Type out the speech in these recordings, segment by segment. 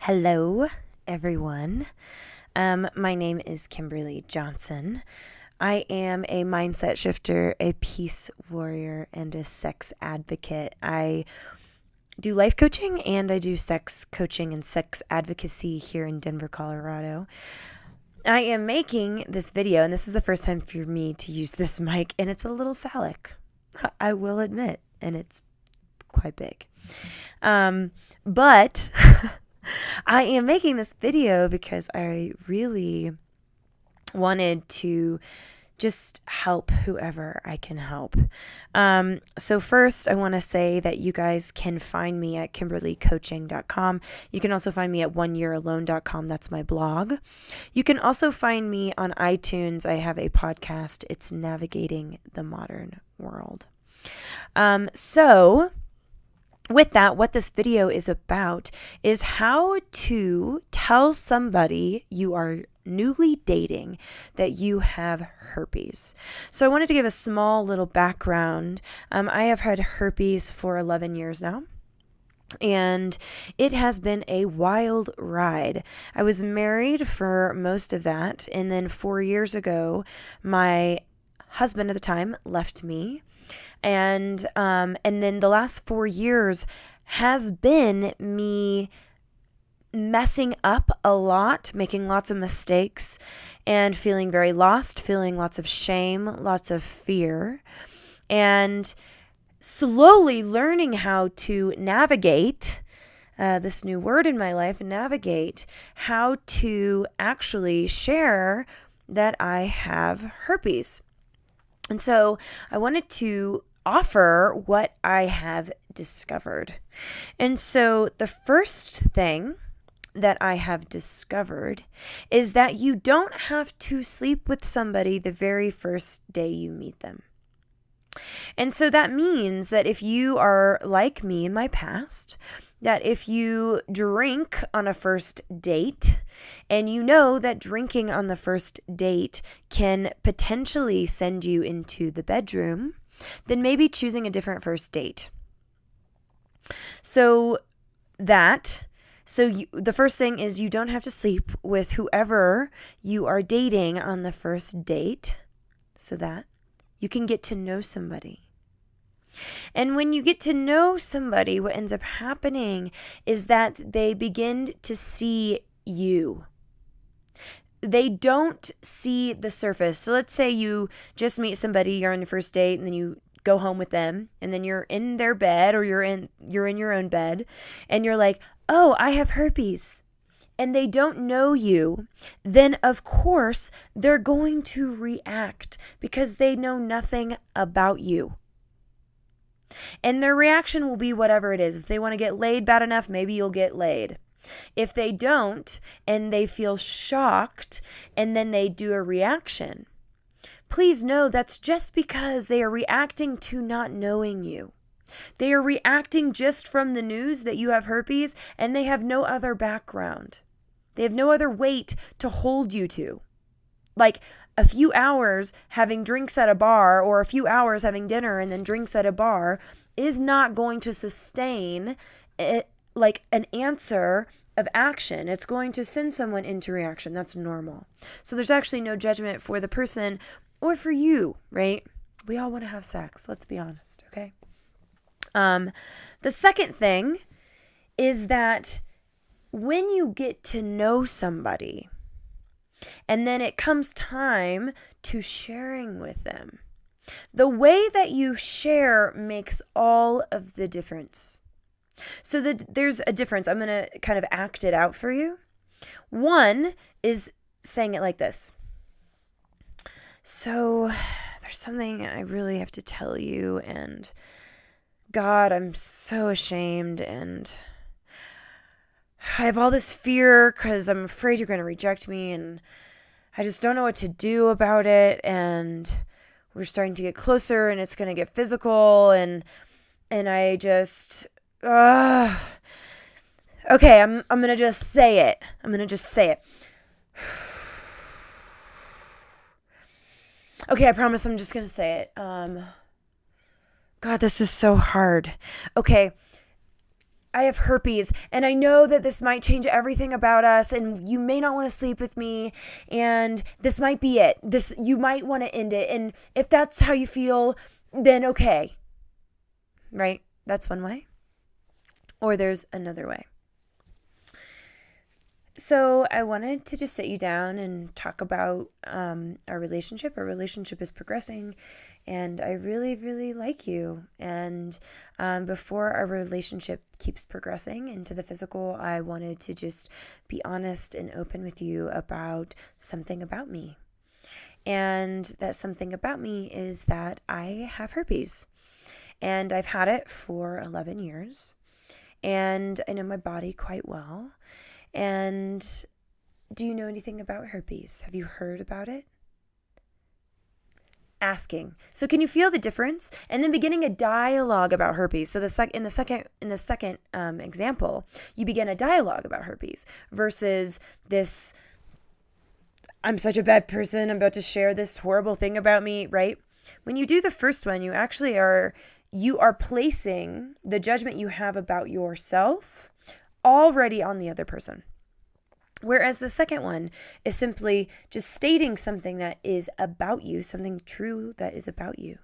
Hello, everyone. My name is Kimberly Johnson. I am a mindset shifter, a peace warrior, and a sex advocate. I do life coaching and I do sex coaching and sex advocacy here in Denver, Colorado. I am making this video, and this is the first time for me to use this mic, and it's a little phallic, I will admit, and it's quite big. But I am making this video because I really wanted to just help whoever I can help. So first, I want to say that you guys can find me at kimberlycoaching.com. You can also find me at oneyearalone.com. That's my blog. You can also find me on iTunes. I have a podcast. It's Navigating the Modern World. So with that, what this video is about is how to tell somebody you are newly dating that you have herpes. So I wanted to give a small little background. I have had herpes for 11 years now, and it has been a wild ride. I was married for most of that, and then 4 years ago, my husband at the time left me. And then the last 4 years has been me messing up a lot, making lots of mistakes, and feeling very lost, feeling lots of shame, lots of fear, and slowly learning how to navigate this new word in my life, navigate how to actually share that I have herpes. And so I wanted to offer what I have discovered. And so the first thing that I have discovered is that you don't have to sleep with somebody the very first day you meet them. And so that means that if you are like me in my past, that if you drink on a first date and you know that drinking on the first date can potentially send you into the bedroom, then maybe choosing a different first date. The first thing is you don't have to sleep with whoever you are dating on the first date so that you can get to know somebody. And when you get to know somebody, what ends up happening is that they begin to see you. They don't see the surface. So let's say you just meet somebody, you're on your first date, and then you go home with them, and then you're in their bed, or you're in your own bed, and you're like, "Oh, I have herpes." And they don't know you, then of course they're going to react because they know nothing about you. And their reaction will be whatever it is. If they want to get laid bad enough, maybe you'll get laid. If they don't, and they feel shocked, and then they do a reaction, please know that's just because they are reacting to not knowing you. They are reacting just from the news that you have herpes, and they have no other background. They have no other weight to hold you to. Like a few hours having drinks at a bar, or a few hours having dinner and then drinks at a bar, is not going to sustain it, like an answer of action. It's going to send someone into reaction. That's normal. So there's actually no judgment for the person or for you, right? We all want to have sex. Let's be honest, okay? The second thing is that when you get to know somebody, and then it comes time to sharing with them, the way that you share makes all of the difference. So there's a difference. I'm going to kind of act it out for you. One is saying it like this. So there's something I really have to tell you, and God, I'm so ashamed, and I have all this fear because I'm afraid you're going to reject me, and I just don't know what to do about it, and we're starting to get closer, and it's going to get physical, and I just, okay, I'm going to just say it. Okay, I promise I'm just going to say it. God, this is so hard. Okay, I have herpes, and I know that this might change everything about us, and you may not want to sleep with me, and this might be it. You might want to end it, and if that's how you feel, then okay. Right? That's one way. Or there's another way. So I wanted to just sit you down and talk about our relationship. Our relationship is progressing, and I really, really like you. And before our relationship keeps progressing into the physical, I wanted to just be honest and open with you about something about me. And that something about me is that I have herpes. And I've had it for 11 years. And I know my body quite well. And do you know anything about herpes? Have you heard about it? Asking. So can you feel the difference? And then beginning a dialogue about herpes. So in the second example, you begin a dialogue about herpes versus this, I'm such a bad person, I'm about to share this horrible thing about me, right? When you do the first one, you are placing the judgment you have about yourself already on the other person. Whereas the second one is simply just stating something that is about you, something true that is about you,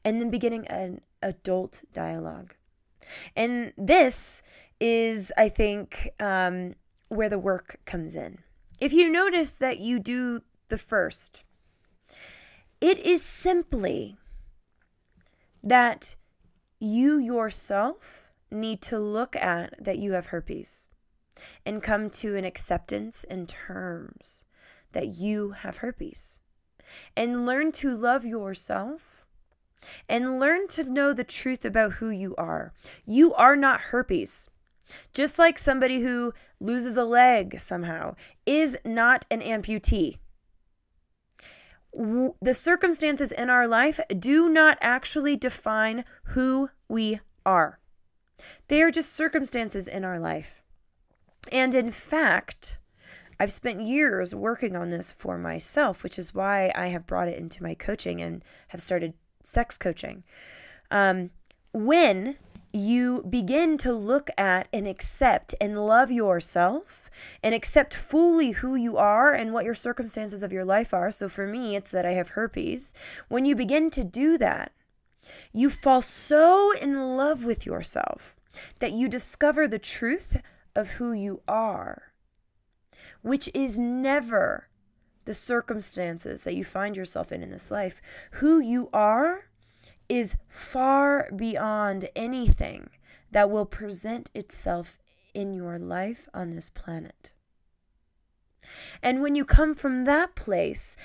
and then beginning an adult dialogue. And this is, I think, where the work comes in. If you notice that you do the first, it is simply that you yourself need to look at that you have herpes and come to an acceptance in terms that you have herpes, and learn to love yourself and learn to know the truth about who you are. You are not herpes. Just like somebody who loses a leg somehow is not an amputee. The circumstances in our life do not actually define who we are. They are just circumstances in our life. And in fact, I've spent years working on this for myself, which is why I have brought it into my coaching and have started sex coaching. When you begin to look at and accept and love yourself and accept fully who you are and what your circumstances of your life are. So for me, it's that I have herpes. When you begin to do that, you fall so in love with yourself that you discover the truth of who you are, which is never the circumstances that you find yourself in this life. Who you are is far beyond anything that will present itself in your life on this planet. And when you come from that place,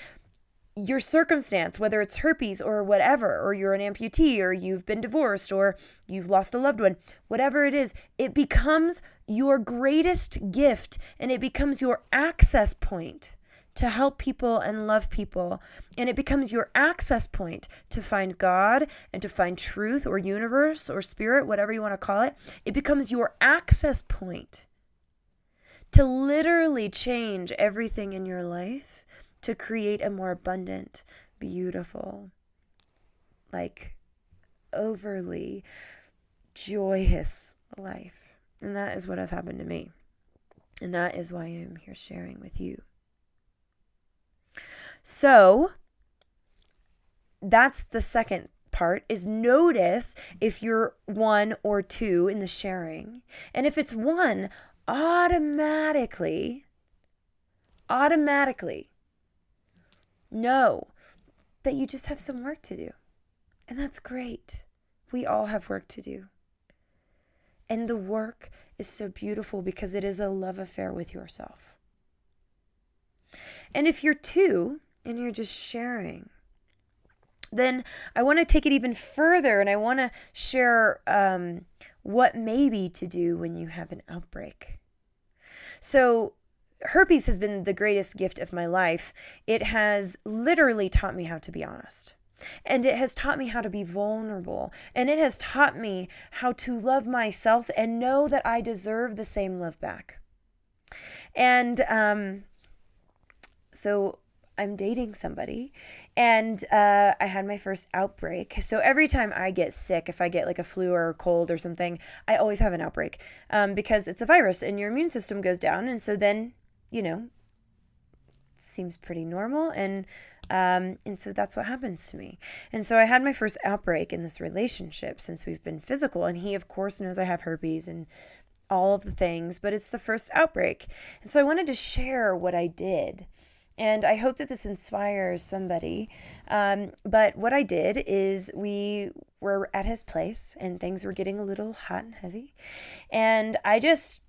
your circumstance, whether it's herpes or whatever, or you're an amputee, or you've been divorced, or you've lost a loved one, whatever it is, it becomes your greatest gift, and it becomes your access point to help people and love people. And it becomes your access point to find God and to find truth or universe or spirit, whatever you want to call it. It becomes your access point to literally change everything in your life, to create a more abundant, beautiful, overly joyous life. And that is what has happened to me. And that is why I'm here sharing with you. So that's the second part, is notice if you're 1 or 2 in the sharing. And if it's 1, automatically know that you just have some work to do. And that's great. We all have work to do. And the work is so beautiful because it is a love affair with yourself. And if you're 2 and you're just sharing, then I want to take it even further, and I want to share what maybe to do when you have an outbreak. So herpes has been the greatest gift of my life. It has literally taught me how to be honest. And it has taught me how to be vulnerable. And it has taught me how to love myself and know that I deserve the same love back. And so I'm dating somebody, and I had my first outbreak. So every time I get sick, if I get like a flu or a cold or something, I always have an outbreak, because it's a virus and your immune system goes down. And so then, seems pretty normal. And so that's what happens to me. And so I had my first outbreak in this relationship since we've been physical. And he, of course, knows I have herpes and all of the things, but it's the first outbreak. And so I wanted to share what I did. And I hope that this inspires somebody. But what I did is we were at his place and things were getting a little hot and heavy. And I just,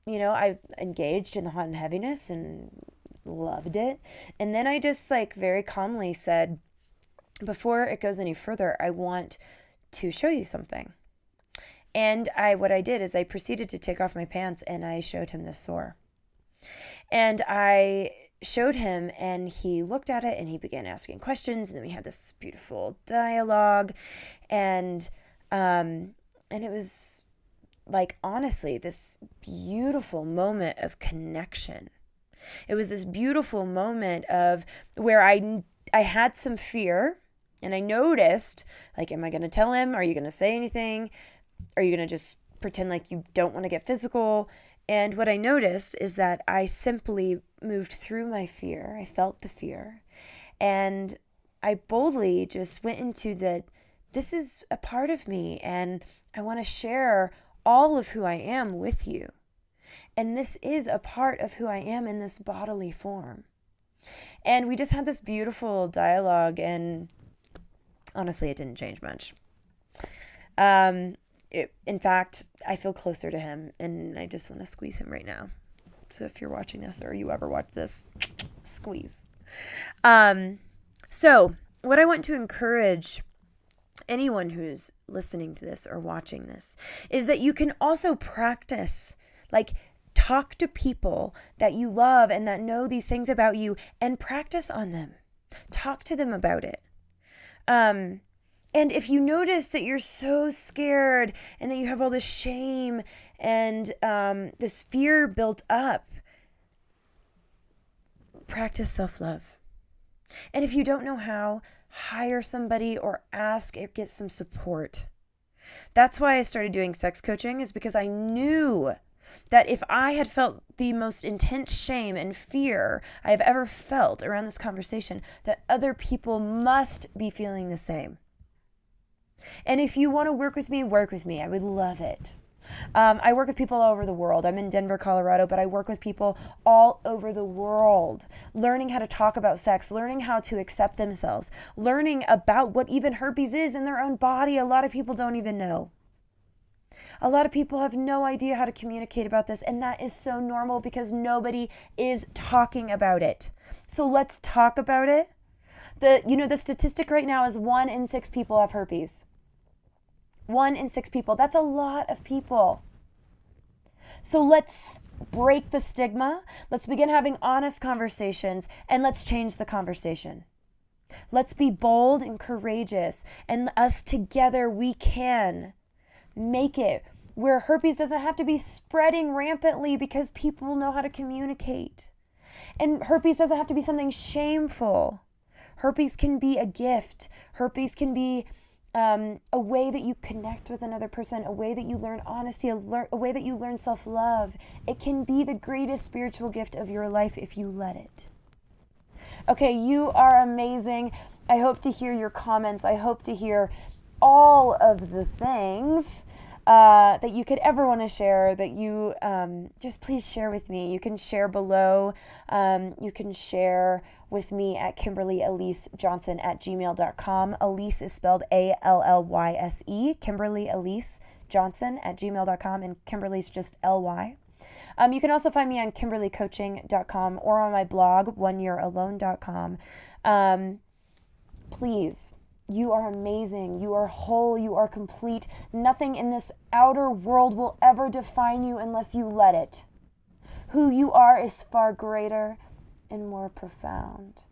I engaged in the hot and heaviness and loved it. And then I just very calmly said, before it goes any further, I want to show you something. And what I did is I proceeded to take off my pants and I showed him the sore. And I showed him and he looked at it and he began asking questions. And then we had this beautiful dialogue. And it was honestly, this beautiful moment of connection. It was this beautiful moment of where I had some fear and I noticed, am I going to tell him? Are you going to say anything? Are you going to just pretend like you don't want to get physical? And what I noticed is that I simply moved through my fear. I felt the fear. And I boldly just went into that this is a part of me and I want to share all of who I am with you. And this is a part of who I am in this bodily form. And we just had this beautiful dialogue, and honestly, it didn't change much. In fact, I feel closer to him, and I just want to squeeze him right now. So if you're watching this or you ever watch this, squeeze. So what I want to encourage anyone who's listening to this or watching this is that you can also practice, talk to people that you love and that know these things about you and practice on them. Talk to them about it. And if you notice that you're so scared and that you have all this shame and this fear built up, practice self-love. And if you don't know how, hire somebody or ask or get some support. That's why I started doing sex coaching, is because I knew that if I had felt the most intense shame and fear I have ever felt around this conversation, that other people must be feeling the same. And if you want to work with me. I would love it. I work with people all over the world. I'm in Denver, Colorado, but I work with people all over the world, learning how to talk about sex, learning how to accept themselves, learning about what even herpes is in their own body. A lot of people don't even know. A lot of people have no idea how to communicate about this, and that is so normal because nobody is talking about it. So let's talk about it. The statistic right now is 1 in 6 people have herpes. 1 in 6 people. That's a lot of people. So let's break the stigma. Let's begin having honest conversations, and let's change the conversation. Let's be bold and courageous, and us together we can make it where herpes doesn't have to be spreading rampantly because people know how to communicate. And herpes doesn't have to be something shameful. Herpes can be a gift. Herpes can be a way that you connect with another person, a way that you learn honesty, a way that you learn self-love. It can be the greatest spiritual gift of your life if you let it. Okay, you are amazing. I hope to hear your comments. I hope to hear all of the things that you could ever want to share, that you just please share with me. You can share below. You can share with me at KimberlyEliseJohnson@gmail.com. Elise is spelled ALLYSE. KimberlyEliseJohnson@gmail.com, and Kimberly's just LY. You can also find me on KimberlyCoaching.com or on my blog, oneyearalone.com. Please, you are amazing. You are whole. You are complete. Nothing in this outer world will ever define you unless you let it. Who you are is far greater and more profound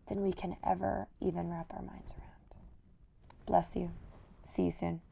than we can ever even wrap our minds around. Bless you. See you soon.